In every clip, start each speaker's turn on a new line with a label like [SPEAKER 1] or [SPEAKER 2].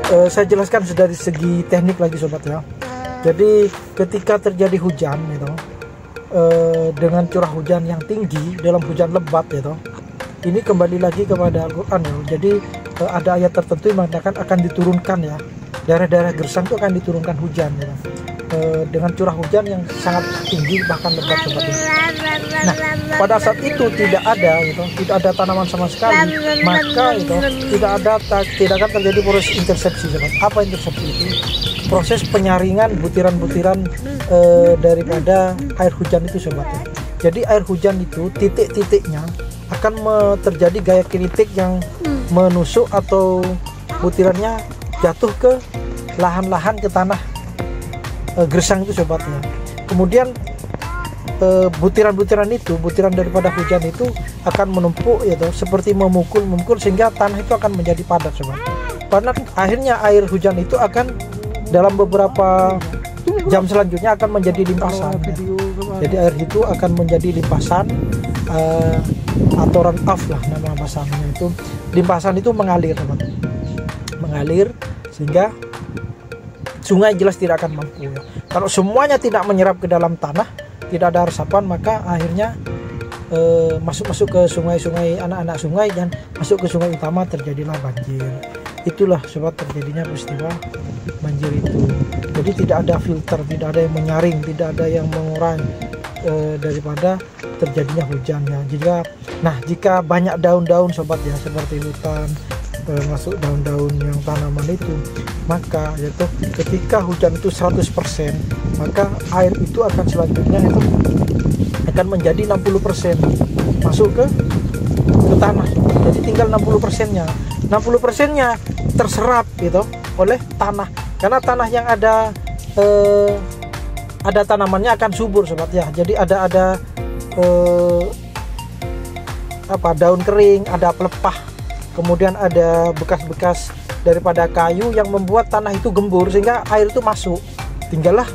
[SPEAKER 1] saya jelaskan dari segi teknik lagi sobat ya. Jadi ketika terjadi hujan gitu, dengan curah hujan yang tinggi dalam hujan lebat gitu, ini kembali lagi kepada Al-Quran ya. Jadi ada ayat tertentu yang mengatakan akan diturunkan ya, daerah-daerah gersang itu akan diturunkan hujan gitu, dengan curah hujan yang sangat tinggi bahkan lebat seperti itu. Nah, pada saat itu tidak ada tanaman sama sekali, maka itu tidak akan terjadi proses intersepsi. Apa intersepsi itu? Proses penyaringan butiran-butiran daripada air hujan itu sobat ya. Jadi air hujan itu titik-titiknya akan terjadi gaya kinetik yang menusuk atau butirannya jatuh ke lahan-lahan, ke tanah gersang itu sobat ya. Kemudian butiran-butiran itu, butiran daripada hujan itu akan menumpuk ya, seperti memukul sehingga tanah itu akan menjadi padat sobat. Karena akhirnya air hujan itu akan dalam beberapa jam selanjutnya akan menjadi limpasan ya. Jadi air itu akan menjadi limpasan atau run off lah nama bahasanya itu. Limpasan itu mengalir sobat, mengalir sehingga sungai jelas tidak akan mampu ya. Kalau semuanya tidak menyerap ke dalam tanah, tidak ada resapan, maka akhirnya masuk ke sungai-sungai, anak-anak sungai, dan masuk ke sungai utama, terjadilah banjir. Itulah sebab terjadinya peristiwa banjir itu. Jadi tidak ada filter, tidak ada yang menyaring, tidak ada yang mengurai daripada terjadinya hujan ya. Jika banyak daun-daun sobat ya, seperti hutan, masuk daun-daun yang tanaman itu, maka yaitu ketika hujan itu 100%, maka air itu akan selanjutnya itu akan menjadi 60% masuk ke tanah. Jadi tinggal 60%-nya. 60%-nya terserap gitu oleh tanah. Karena tanah yang ada tanamannya akan subur sobat ya. Jadi ada daun kering, ada pelepah, kemudian ada bekas-bekas daripada kayu yang membuat tanah itu gembur sehingga air itu masuk. Tinggallah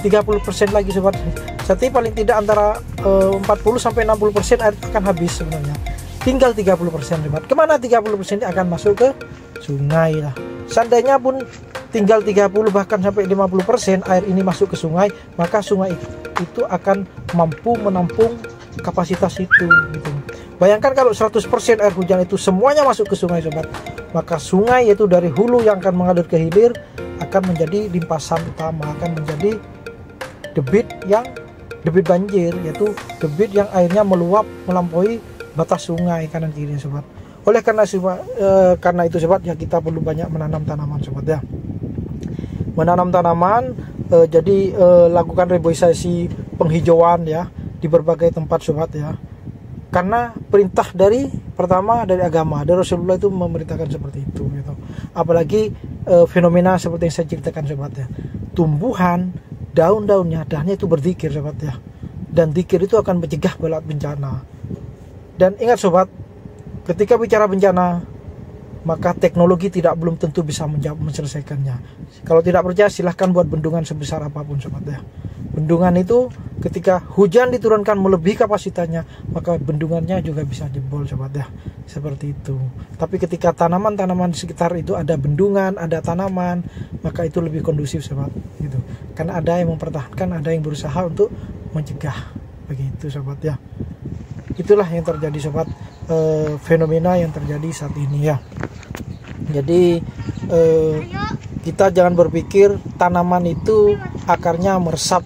[SPEAKER 1] 30% lagi sobat. Jadi paling tidak antara 40-60% air akan habis sebenarnya. Tinggal 30% sobat. Kemana 30% akan masuk ke sungai lah. Seandainya pun tinggal 30 bahkan sampai 50% air ini masuk ke sungai, maka sungai itu akan mampu menampung kapasitas itu gitu. Bayangkan kalau 100% air hujan itu semuanya masuk ke sungai sobat, maka sungai itu dari hulu yang akan mengalir ke hilir akan menjadi limpasan utama, akan menjadi debit banjir, yaitu debit yang airnya meluap melampaui batas sungai kanan kiri sobat. Oleh karena itu sobat ya, kita perlu banyak menanam tanaman sobat ya. Menanam tanaman, jadi lakukan reboisasi, penghijauan ya di berbagai tempat sobat ya. Karena perintah pertama dari agama, dari Rasulullah itu memerintahkan seperti itu gitu. Apalagi fenomena seperti yang saya ceritakan sobat ya. Tumbuhan, daunnya itu berzikir sobat ya. Dan zikir itu akan mencegah bala bencana. Dan ingat sobat, ketika bicara bencana, maka teknologi belum tentu bisa menyelesaikannya. Kalau tidak percaya silahkan buat bendungan sebesar apapun sobat ya. Bendungan itu ketika hujan diturunkan melebihi kapasitasnya, maka bendungannya juga bisa jebol sobat ya. Seperti itu. Tapi ketika tanaman-tanaman di sekitar itu ada bendungan, ada tanaman, maka itu lebih kondusif sobat gitu. Karena ada yang mempertahankan, ada yang berusaha untuk mencegah. Begitu sobat ya. Itulah yang terjadi sobat, fenomena yang terjadi saat ini ya. Jadi kita jangan berpikir tanaman itu akarnya meresap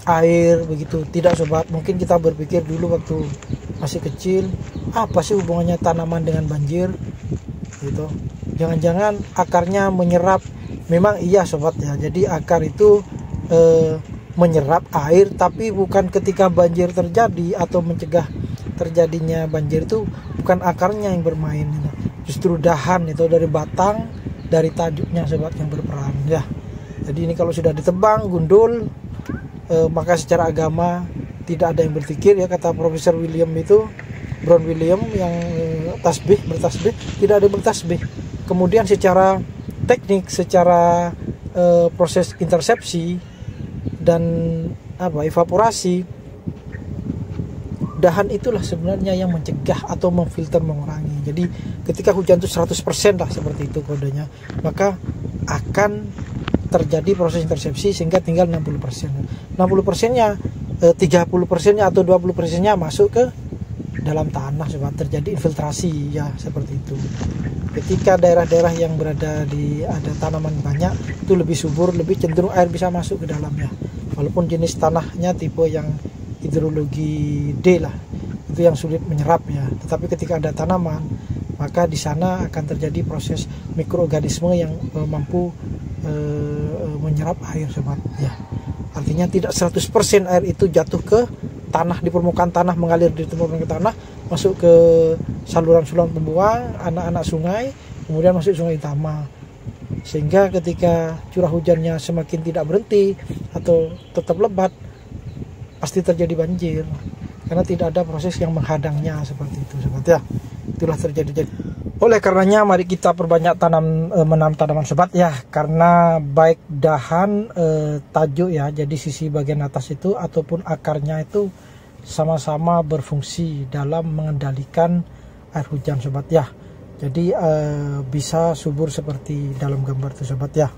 [SPEAKER 1] air begitu. Tidak sobat, mungkin kita berpikir dulu waktu masih kecil, apa sih hubungannya tanaman dengan banjir gitu. Jangan-jangan akarnya menyerap. Memang iya sobat ya, jadi akar itu menyerap air, tapi bukan ketika banjir terjadi atau mencegah terjadinya banjir itu bukan akarnya yang bermain gitu. Justru dahan itu dari batang, dari tajuknya sobat yang berperan ya. Jadi ini kalau sudah ditebang gundul, maka secara agama tidak ada yang berpikir ya, kata Profesor Brown William yang bertasbih, tidak ada yang bertasbih. Kemudian secara teknik, secara proses intersepsi dan evaporasi, dahan itulah sebenarnya yang mencegah atau memfilter, mengurangi. Jadi ketika hujan itu 100% lah seperti itu kodenya, maka akan terjadi proses intersepsi sehingga tinggal 60%. 60%-nya 30%-nya atau 20%-nya masuk ke dalam tanah sebab terjadi infiltrasi ya, seperti itu. Ketika daerah-daerah yang berada di ada tanaman banyak itu lebih subur, lebih cenderung air bisa masuk ke dalamnya. Walaupun jenis tanahnya tipe yang hidrologi D lah, itu yang sulit menyerap ya. Tetapi ketika ada tanaman, maka di sana akan terjadi proses mikroorganisme yang mampu menyerap air sobat ya. Artinya tidak 100% air itu jatuh ke tanah, di permukaan tanah, mengalir di permukaan tanah, masuk ke saluran-saluran pembuang, anak-anak sungai, kemudian masuk sungai utama. Sehingga ketika curah hujannya semakin tidak berhenti atau tetap lebat, pasti terjadi banjir karena tidak ada proses yang menghadangnya, seperti itu sobat ya. Itulah terjadi. Oleh karenanya mari kita perbanyak menanam tanaman sobat ya, karena baik dahan, tajuk ya, jadi sisi bagian atas itu ataupun akarnya itu sama-sama berfungsi dalam mengendalikan air hujan sobat ya. Jadi bisa subur seperti dalam gambar itu sobat ya.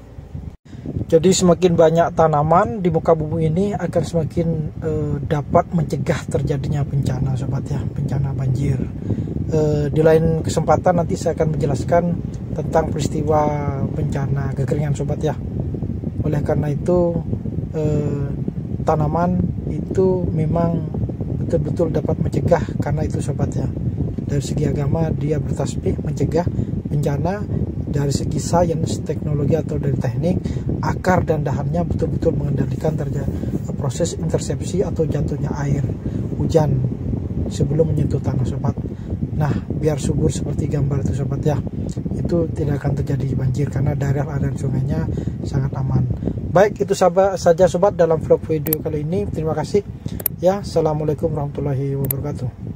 [SPEAKER 1] Jadi semakin banyak tanaman di muka bumi ini akan semakin dapat mencegah terjadinya bencana sobat ya, bencana banjir. Di lain kesempatan nanti saya akan menjelaskan tentang peristiwa bencana kekeringan sobat ya. Oleh karena itu tanaman itu memang betul-betul dapat mencegah, karena itu sobat ya. Dari segi agama dia bertasbih mencegah bencana, dari segi sains, teknologi atau dari teknik, akar dan dahannya betul-betul mengendalikan terjadi proses intersepsi atau jatuhnya air hujan sebelum menyentuh tanah sobat. Nah, biar subur seperti gambar itu sobat ya, itu tidak akan terjadi banjir karena daerah aliran sungainya sangat aman. Baik, itu saja sobat dalam vlog video kali ini. Terima kasih ya. Assalamualaikum warahmatullahi wabarakatuh.